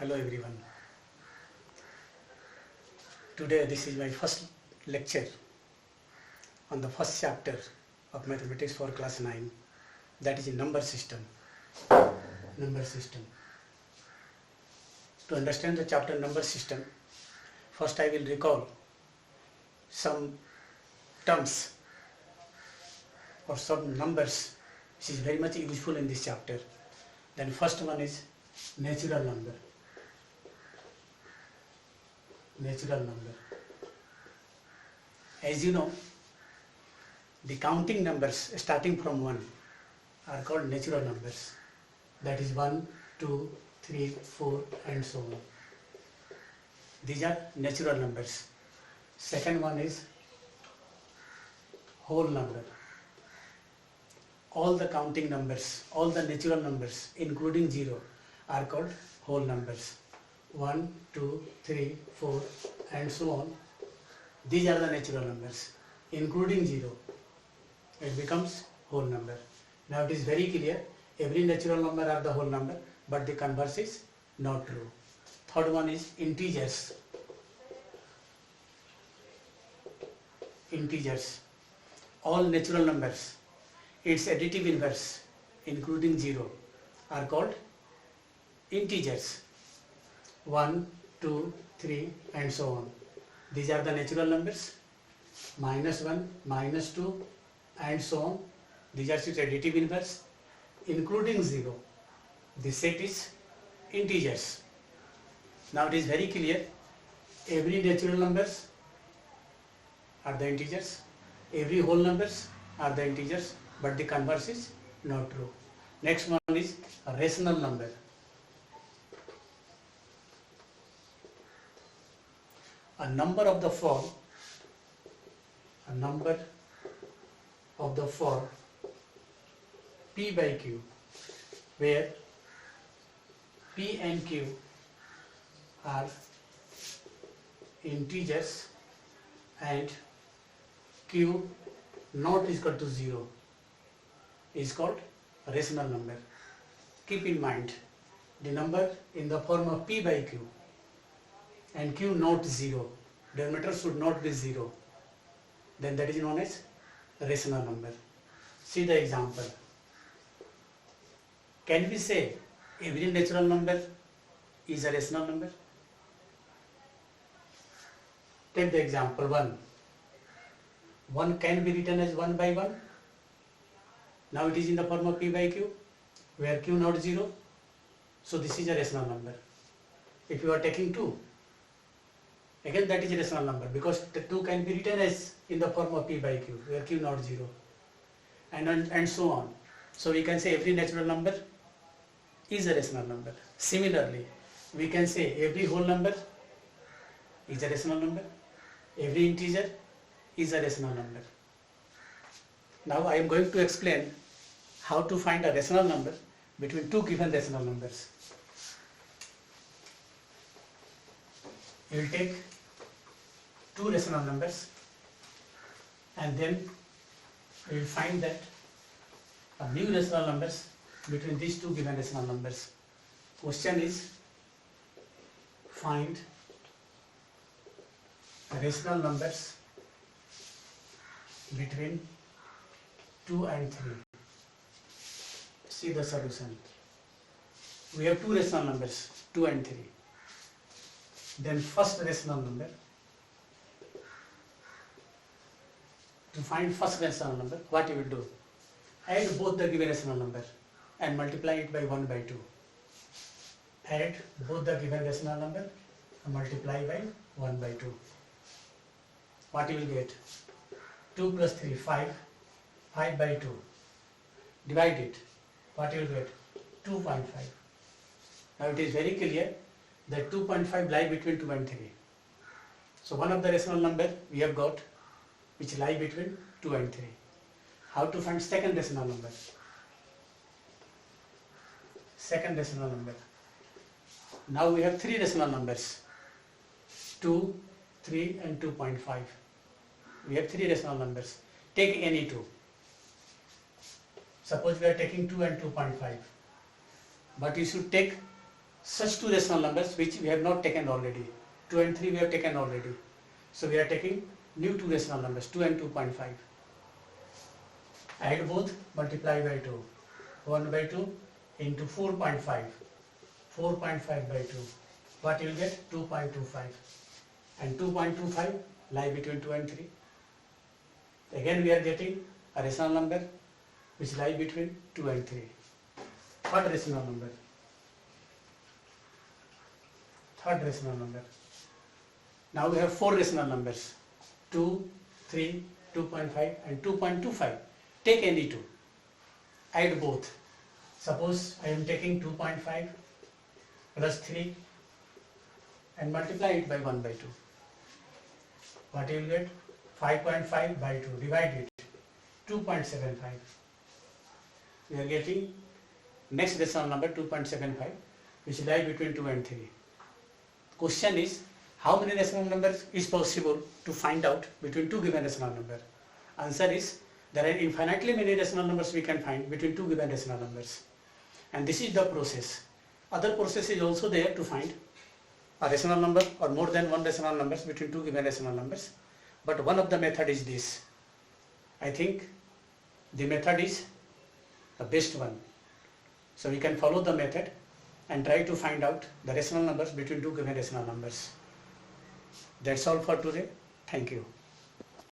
Hello everyone. Today this is my first lecture on the first chapter of mathematics for class 9, that is number system. Number system. To understand the chapter number system, first I will recall some terms or some numbers which is very much useful in this chapter. Then first one is natural number. Natural number. As you know, the counting numbers starting from 1 are called natural numbers. That is 1, 2, 3, 4 and so on. These are natural numbers. Second one is whole number. All the counting numbers, all the natural numbers including 0 are called whole numbers. 1, 2, 3, 4 and so on. These are the natural numbers. Including 0, it becomes whole number. Now it is very clear, every natural number are the whole number, but the converse is not true. Third one is integers. Integers. All natural numbers, its additive inverse including 0 are called integers. 1, 2, 3 and so on. These are the natural numbers. -1, -2 and so on. These are its additive inverse including 0. This set is integers. Now it is very clear, every natural numbers are the integers, every whole numbers are the integers, but the converse is not true. Next one is a rational number. A number of the form P by Q, where P and Q are integers and Q not is equal to 0 is called a rational number. Keep in mind, the number in the form of P by Q and Q not 0, denominator should not be 0, then that is known as a rational number. See the example. Can we say every natural number is a rational number? Take the example 1. 1 can be written as 1 by 1. Now it is in the form of P by Q, where Q not 0. So this is a rational number. If you are taking 2, again that is a rational number, because the 2 can be written as in the form of P by Q, where Q not 0. And so on. So we can say every natural number is a rational number. Similarly, we can say every whole number is a rational number. Every integer is a rational number. Now I am going to explain how to find a rational number between two given rational numbers. You will take two rational numbers and then we will find that a new rational numbers between these two given rational numbers. Question is, find rational numbers between 2 and 3. See the solution. We have two rational numbers, 2 and 3. Then first rational number. To find first rational number, what you will do? Add both the given rational number and multiply it by 1 by 2. Add both the given rational number and multiply by 1 by 2. What you will get? 2 plus 3, 5. 5 by 2. Divide it. What you will get? 2.5. Now it is very clear that 2.5 lie between 2 and 3. So one of the rational number we have got which lie between 2 and 3. How to find second rational number? Second rational number. Now we have three rational numbers, 2, 3 and 2.5. We have three rational numbers. Take any two. Suppose we are taking 2 and 2.5. But you should take such two rational numbers which we have not taken already. 2 and 3 we have taken already. So we are taking new two rational numbers, 2 and 2.5. Add both, multiply by 2. 1 by 2 into 4.5. 4.5 by 2. What you will get? 2.25. And 2.25 lie between 2 and 3. Again we are getting a rational number which lie between 2 and 3. What rational number? Third rational number. Now we have four rational numbers, 2, 3, 2.5 and 2.25. Take any two, add both. Suppose I am taking 2.5 plus 3 and multiply it by 1 by 2. What you will get? 5.5 by 2, divide it, 2.75. We are getting next rational number 2.75 which lie between 2 and 3. Question is, how many rational numbers is possible to find out between two given rational numbers? Answer is, there are infinitely many rational numbers we can find between two given rational numbers. And this is the process. Other process is also there to find a rational number or more than one rational numbers between two given rational numbers. But one of the method is this. I think the method is the best one. So we can follow the method and try to find out the rational numbers between two given rational numbers. That's all for today. Thank you.